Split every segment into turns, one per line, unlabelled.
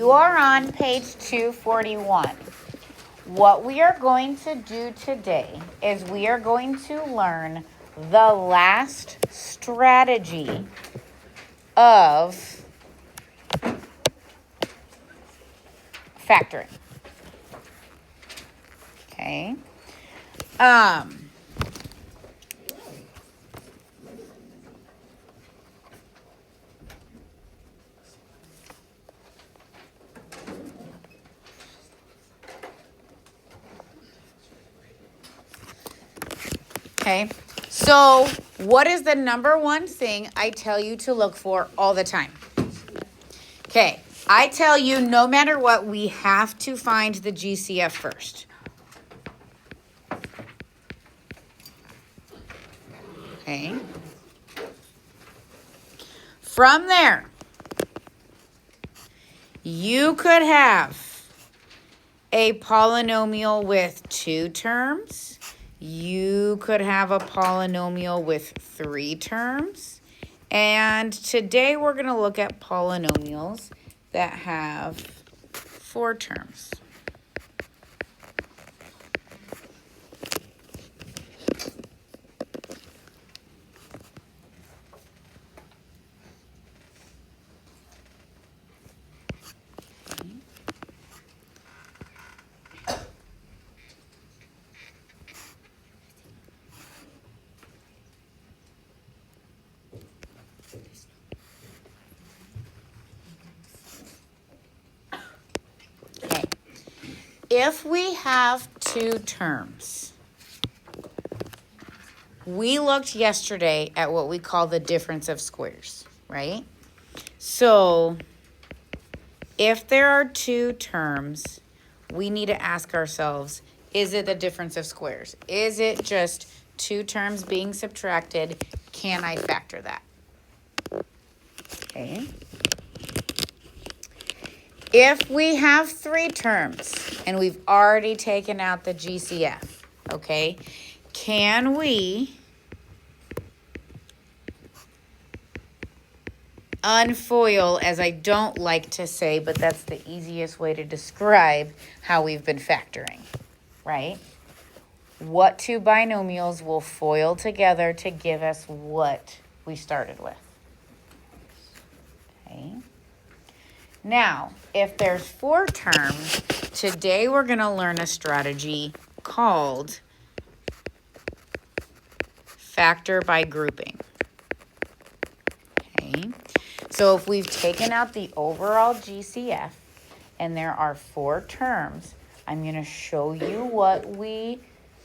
You are on page 241. What we are going to do today is we are going to learn the last strategy of factoring. Okay. Okay, so what is the number one thing I tell you to look for all the time? Okay, I tell you no matter what, we have to find the GCF first. Okay. From there, you could have a polynomial with 2 terms. You could have a polynomial with 3 terms. And today we're going to look at polynomials that have 4 terms. Okay. If we have 2 terms, we looked yesterday at what we call the difference of squares, right? So if there are 2 terms, we need to ask ourselves, is it the difference of squares? Is it just 2 terms being subtracted? Can I factor that? Okay. If we have 3 terms and we've already taken out the GCF, okay, can we unfoil, as I don't like to say, but that's the easiest way to describe how we've been factoring, right? What 2 binomials will foil together to give us what we started with? Okay. Now, if there's 4 terms, today we're going to learn a strategy called factor by grouping. Okay. So if we've taken out the overall GCF and there are 4 terms, I'm going to show you what we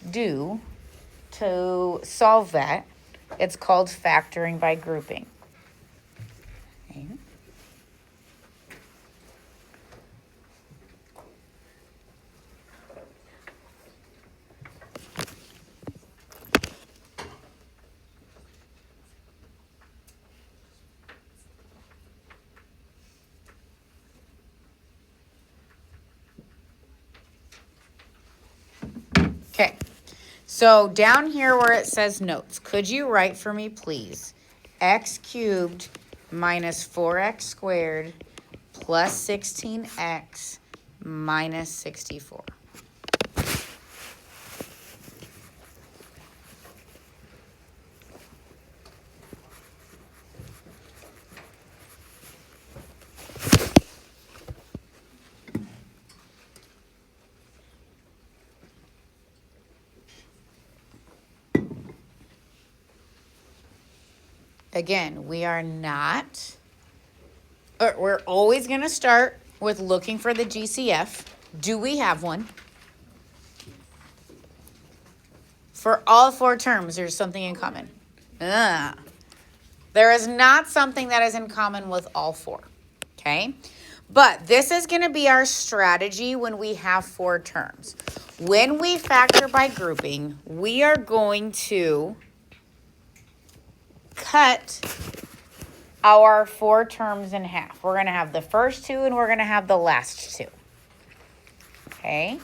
do to solve that. It's called factoring by grouping. Okay. Okay, so down here where it says notes, could you write for me, please, x cubed minus 4x squared plus 16x minus 64. Again, we're always going to start with looking for the GCF. Do we have one? For all 4 terms, there's something in common. There is not something that is in common with all 4, okay? But this is going to be our strategy when we have 4 terms. When we factor by grouping, we are going to cut our 4 terms in half. We're going to have the first 2 and we're going to have the last 2. Okay?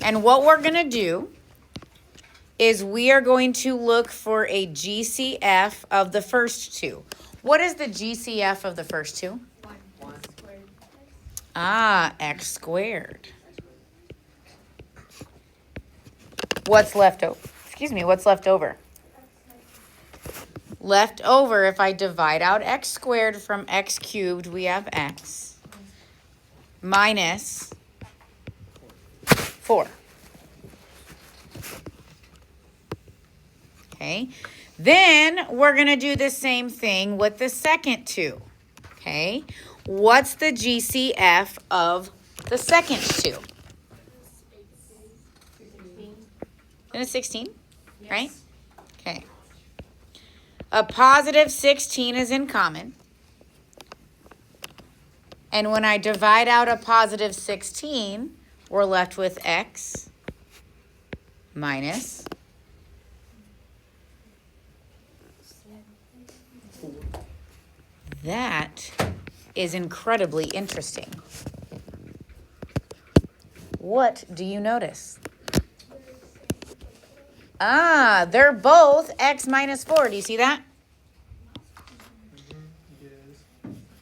And what we're going to do is we are going to look for a GCF of the first 2. What is the GCF of the first 2?
1 squared.
Ah, x squared. What's left over? Excuse me, what's left over? Left over, if I divide out x squared from x cubed, we have x minus 4. Okay, then we're going to do the same thing with the second two. Okay, what's the GCF of the second two? Isn't it 16? Yes. Right? Okay. A positive 16 is in common. And when I divide out a positive 16, we're left with x minus 4. That is incredibly interesting. What do you notice? Ah, they're both x minus 4. Do you see that?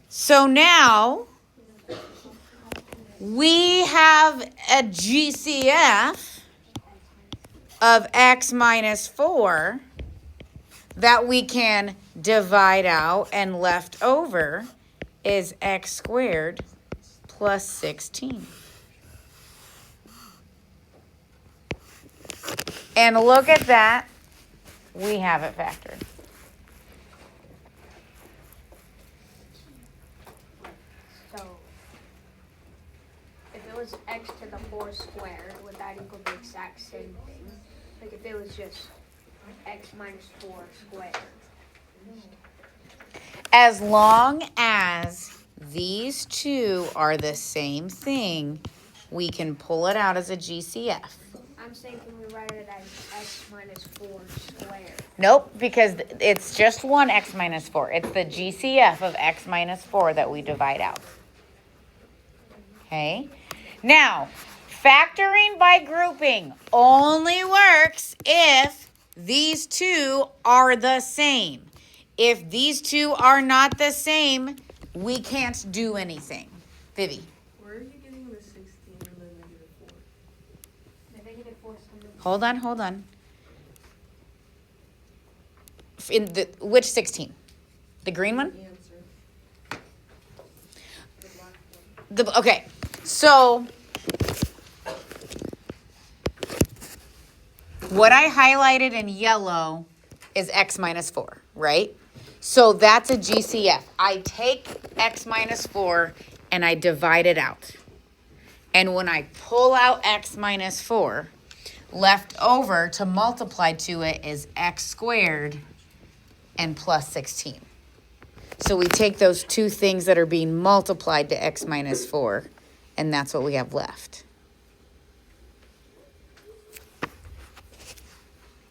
So now we have a GCF of x minus 4 that we can divide out, and left over is x squared plus 16. And look at that, we have it factored.
So, if it was x to the 4 squared, would that equal the exact same thing? Like if it was just x minus 4 squared.
As long as these two are the same thing, we can pull it out as a GCF.
I'm saying, can we write it as x minus 4 squared?
Nope, because it's just one x minus 4. It's the GCF of x minus 4 that we divide out. Okay? Now, factoring by grouping only works if these two are the same. If these two are not the same, we can't do anything. Vivi.
Where are you getting the 16 and the negative 4?
The negative 4 is coming.
Hold on. In the which 16? The green one?
Answer. The black one.
Okay. So what I highlighted in yellow is x minus 4, right? So that's a GCF. I take x minus 4 and I divide it out. And when I pull out x minus 4, left over to multiply to it is x squared and plus 16. So we take those two things that are being multiplied to x minus 4, and that's what we have left.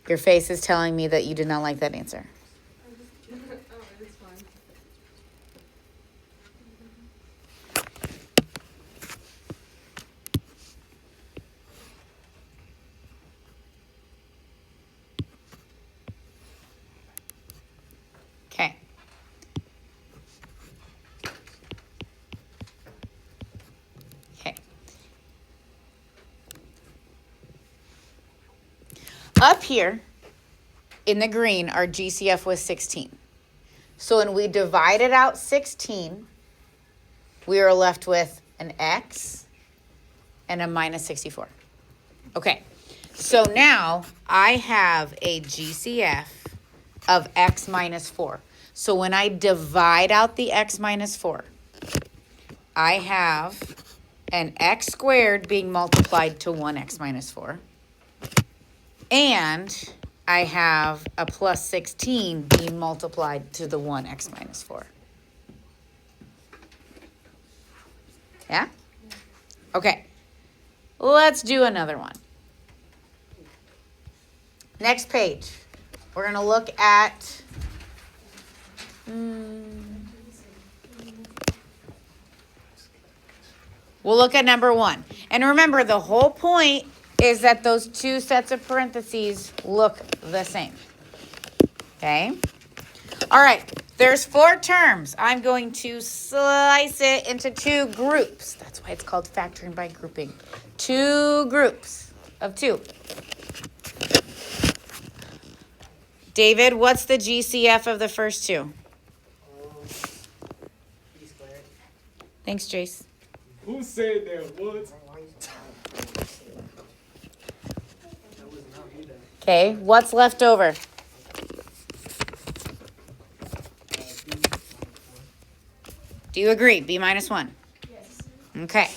Your face is telling me that you did not like that answer.
Oh, it's fine.
Okay. Okay. Up here in the green, our GCF was 16. So when we divided out 16, we are left with an x and a minus 64. Okay, so now I have a GCF of x minus 4. So when I divide out the x minus 4, I have an x squared being multiplied to 1x minus 4. And I have a plus 16 being multiplied to the 1x minus 4. Yeah? Okay. Let's do another one. Next page. We're going to look at... We'll look at number 1. And remember, the whole point is that those two sets of parentheses look the same. Okay? All right. There's 4 terms. I'm going to slice it into 2 groups. That's why it's called factoring by grouping. 2 groups of 2. David, what's the GCF of the first 2?
B squared.
Thanks, Jace.
Who said that? What?
That was not me then.
Okay, what's left over? Do you agree? B minus 1.
Yes.
Okay.
I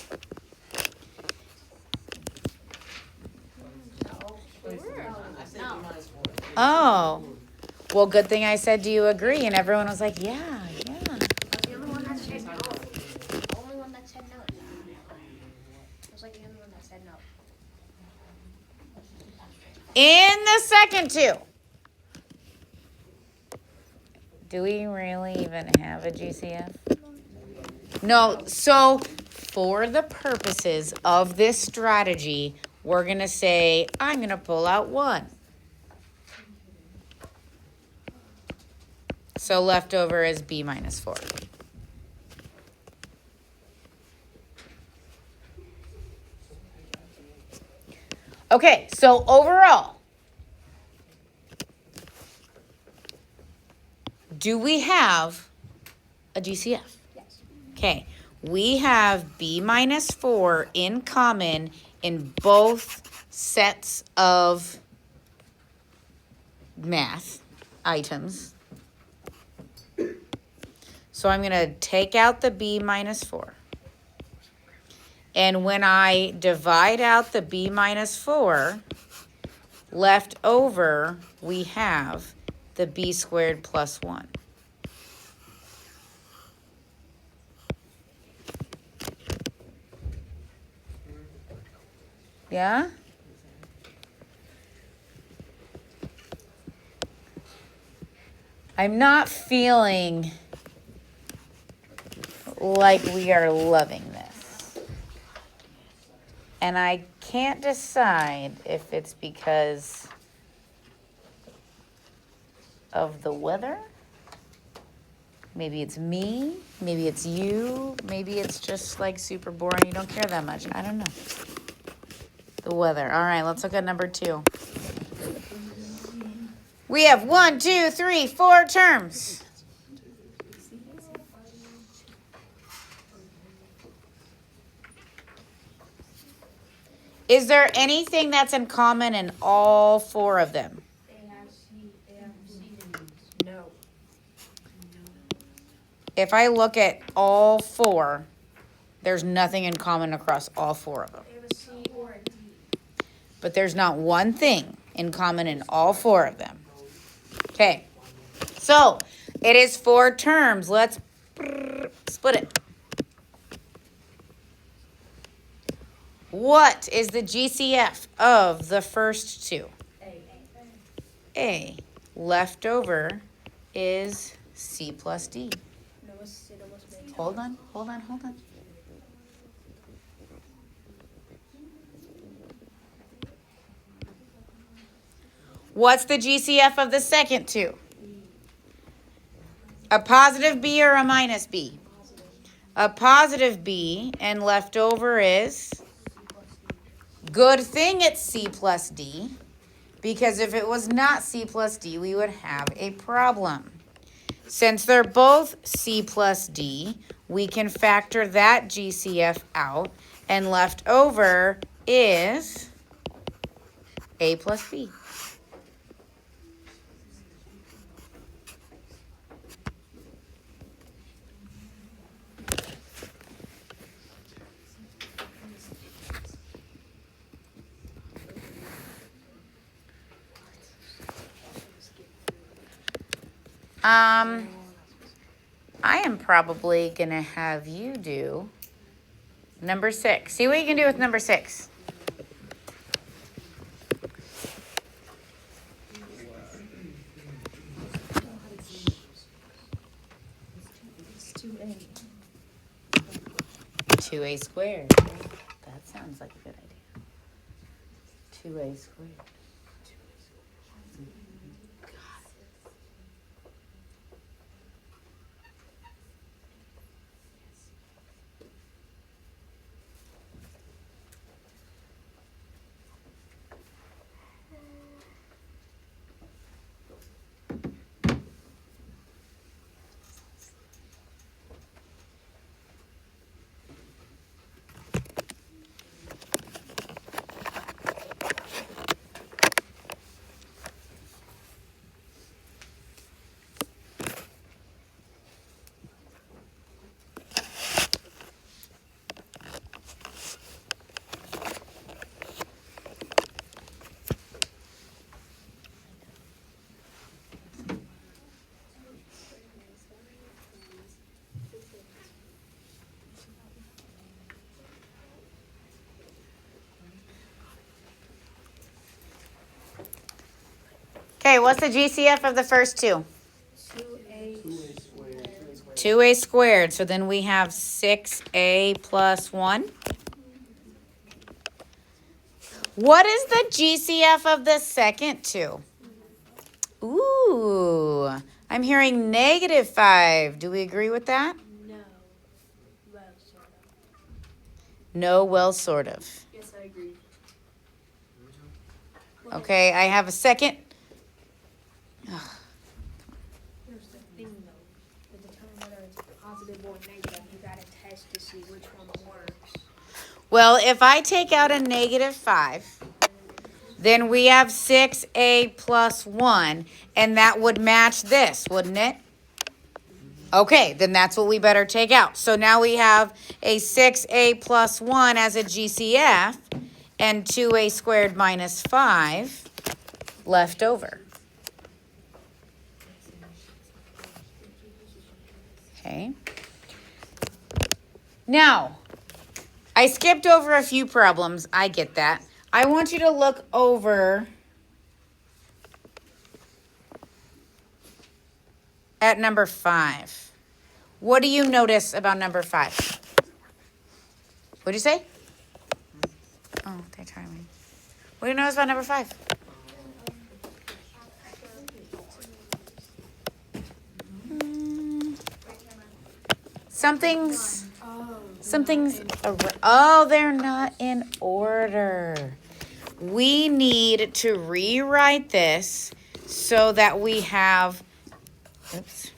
said B minus 4.
Oh. Well, good thing I said, do you agree? And everyone was like, yeah, yeah.
I was the only one that said no. The only one that said no. I was like the only one that said no.
In the second 2. Do we really even have a GCF? No, so for the purposes of this strategy, we're going to say, I'm going to pull out 1. So left over is B minus 4. Okay, so overall, do we have a GCF?
Yes.
Okay, we have B minus 4 in common in both sets of math items. So I'm going to take out the B minus 4. And when I divide out the B minus 4, left over, we have the B squared plus 1. Yeah? I'm not feeling like we are loving this. And I can't decide if it's because of the weather. Maybe it's me. Maybe it's you. Maybe it's just like super boring. You don't care that much. I don't know. The weather. All right, let's look at number 2. We have 1, 2, 3, 4 terms. Is there anything that's in common in all 4 of them?
No.
If I look at all 4, there's nothing in common across all 4 of them.
They have a C or a D.
But there's not one thing in common in all 4 of them. Okay, so it is 4 terms. Let's split it. What is the GCF of the first 2? A. Left over is C plus D.
No, it almost made
Hold on. What's the GCF of the second 2? A positive B or a minus B? A positive B, and left over is? Good thing it's C plus D, because if it was not C plus D, we would have a problem. Since they're both C plus D, we can factor that GCF out, and left over is A plus B. I am probably going to have you do number 6. See what you can do with number 6.
It's 2A.
2A squared. That sounds like a good idea. 2A squared. Okay, what's the GCF of the first two?
2a
2a squared.
2a squared. So then we have 6a plus 1. What is the GCF of the second two? Ooh, I'm hearing -5. Do we agree with that?
No. Well, sort of.
No, well, sort of.
Yes, I agree.
Okay, I have a second.
Here's the thing though. To determine whether it's positive or negative, you gotta test to see which one works.
Well, if I take out a -5, then we have 6a plus 1, and that would match this, wouldn't it? Okay, then that's what we better take out. So now we have a 6a plus 1 as a GCF, and 2a squared minus 5 left over. Okay. Now, I skipped over a few problems. I get that. I want you to look over at number 5. What do you notice about number 5? What do you say? Oh, they're trying me. What do you notice about number 5? Something's, oh, they're not in order. We need to rewrite this so that we have, oops,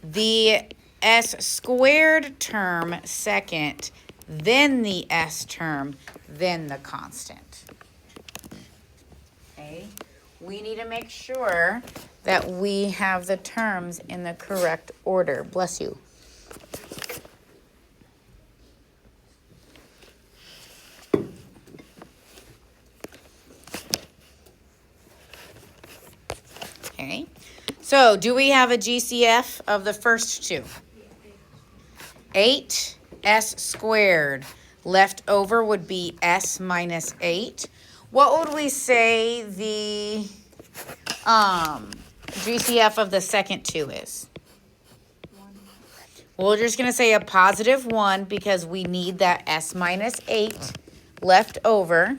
the s squared term second, then the s term, then the constant. Okay, we need to make sure that we have the terms in the correct order. Bless you. Okay, so do we have a GCF of the first two? 8s squared. Left over would be s minus 8. What would we say the GCF of the second two is? Well, we're just going to say a positive 1 because we need that s minus 8 left over.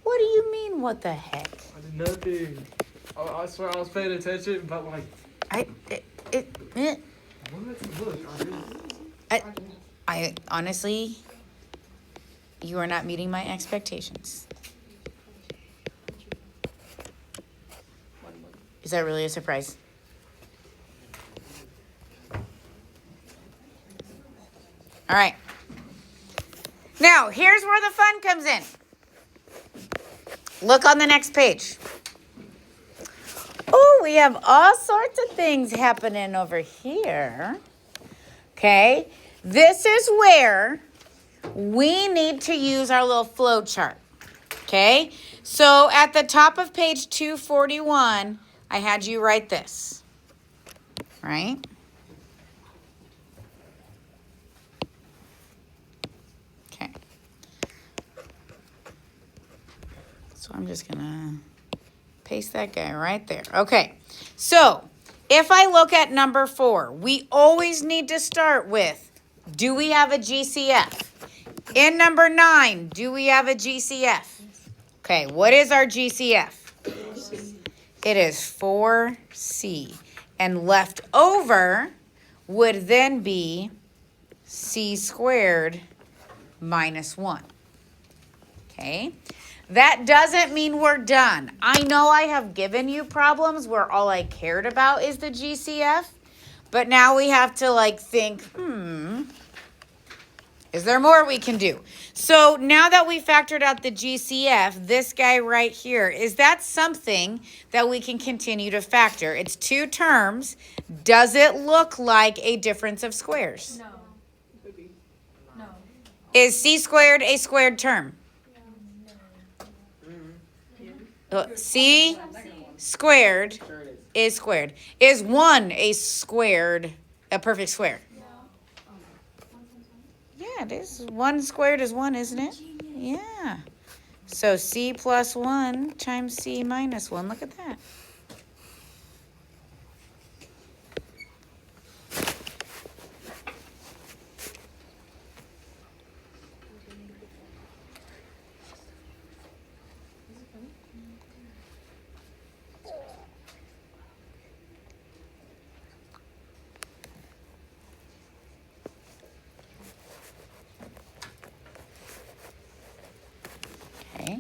What do you mean, what the heck?
I did nothing. I swear I was paying attention, but like. What? Look,
I honestly, you are not meeting my expectations. Is that really a surprise? All right. Now, here's where the fun comes in. Look on the next page. Oh, we have all sorts of things happening over here. Okay, this is where we need to use our little flow chart. Okay, so at the top of page 241, I had you write this, right? Okay. So I'm just gonna paste that guy right there. Okay, so if I look at number 4, we always need to start with, do we have a GCF? In number 9, do we have a GCF? Okay, what is our GCF? It is 4c. And left over would then be c squared minus 1. Okay, that doesn't mean we're done. I know I have given you problems where all I cared about is the GCF, but now we have to think, is there more we can do? So now that we factored out the GCF, this guy right here, is that something that we can continue to factor? It's 2 terms. Does it look like a difference of squares?
No. No.
Is c squared a squared term? C squared is squared. Is 1 a perfect square? Yeah, it is. 1 squared is 1, isn't it? Yeah. So c plus 1 times c minus 1. Look at that. Okay.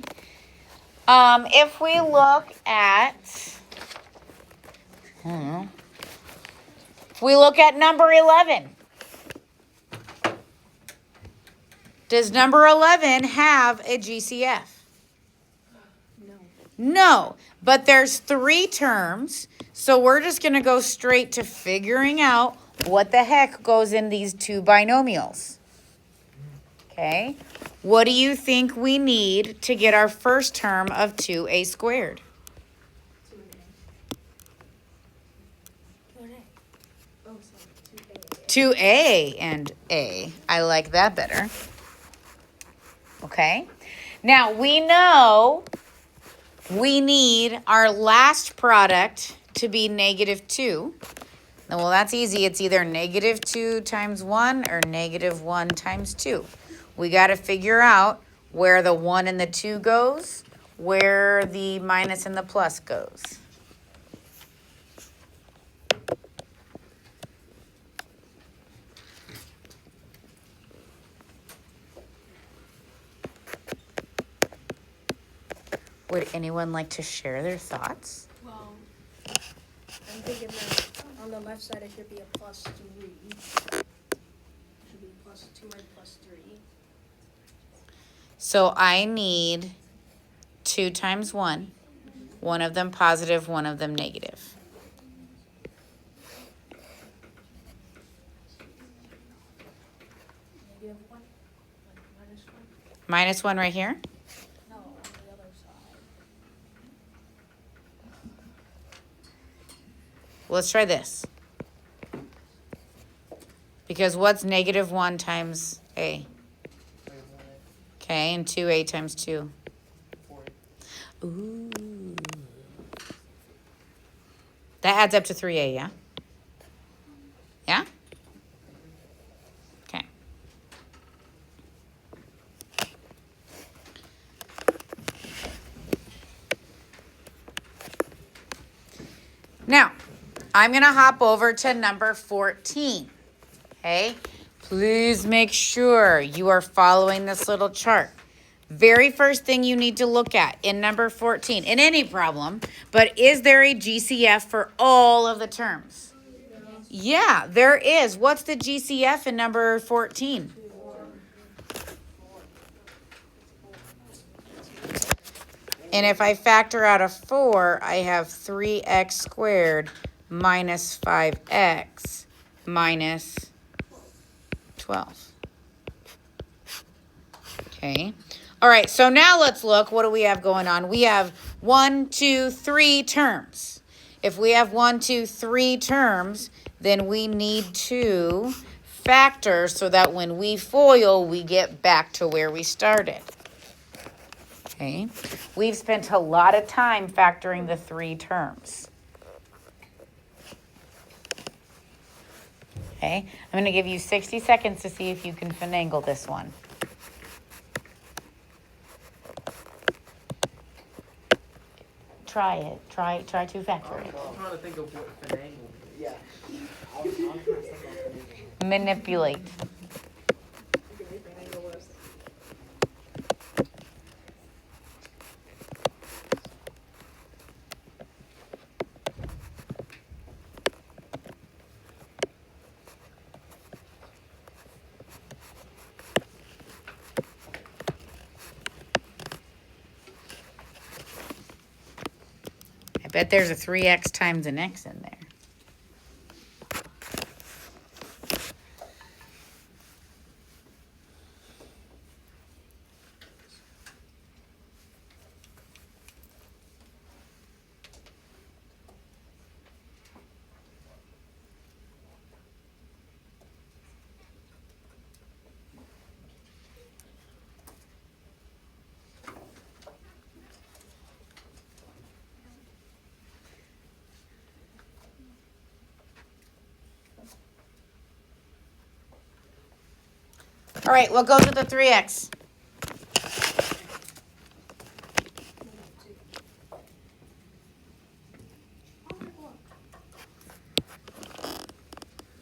If we look at, if we look at number 11, does number 11 have a GCF?
No.
No, but there's 3 terms, so we're just going to go straight to figuring out what the heck goes in these 2 binomials. Okay, what do you think we need to get our first term of 2a squared? 2a and a. I like that better. Okay, now we know we need our last product to be -2. Well, that's easy. It's either -2 times 1 or -1 times 2. We got to figure out where the 1 and the 2 goes, where the minus and the plus goes. Would anyone like to share their thoughts?
Well, I'm thinking that on the left side it should be a +3. It should be +2 and +3.
So I need 2 times 1. One of them positive, one of them negative.
-1, like -1.
Minus 1 right here.
No, on the other side.
Let's try this. Because what's -1 times a? Okay, and 2a times 2. Ooh. That adds up to 3a, yeah? Yeah? Okay. Now, I'm going to hop over to number 14. Okay? Please make sure you are following this little chart. Very first thing you need to look at in number 14, in any problem, but is there a GCF for all of the terms? Yeah, there is. What's the GCF in number 14? And if I factor out a 4, I have 3x squared minus 5x minus 12. Okay. All right, so now let's look. What do we have going on? We have 1, 2, 3 terms. If we have 1, 2, 3 terms, then we need to factor so that when we FOIL, we get back to where we started. Okay. We've spent a lot of time factoring the 3 terms. Okay. I'm going to give you 60 seconds to see if you can finagle this one. Try it. Try to factor it.
I'm trying to think of what finagle.
Yeah. I'm trying to think of
Manipulate. I bet there's a 3x times an x in there. All right, what goes with the 3x?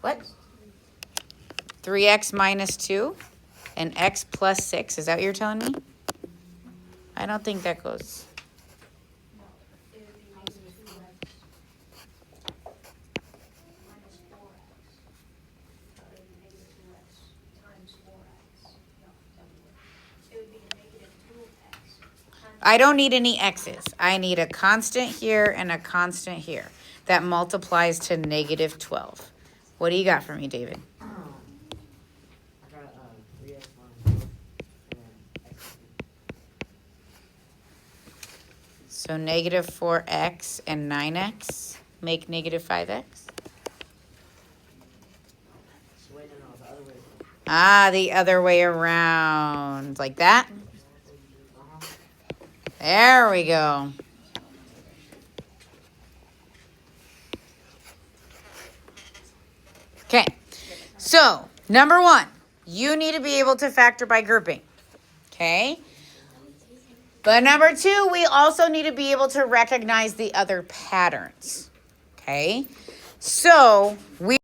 What? 3x minus 2 and x plus 6. Is that what you're telling me? I don't think that goes.
It would be negative 2x minus 4x. It would be negative 2x times 4x. No, that would work. It would be a negative 2x times.
I don't need any x's. I need a constant here and a constant here. That multiplies to negative 12. What do you got for me, David?
I got 3x minus 4 and then x.
So negative 4x and 9x make negative 5x.
So wait, no, the other way.
Ah, the other way around. Like that?
Uh-huh.
There we go. Okay, so number 1, you need to be able to factor by grouping. Okay? But number 2, we also need to be able to recognize the other patterns. Okay? So we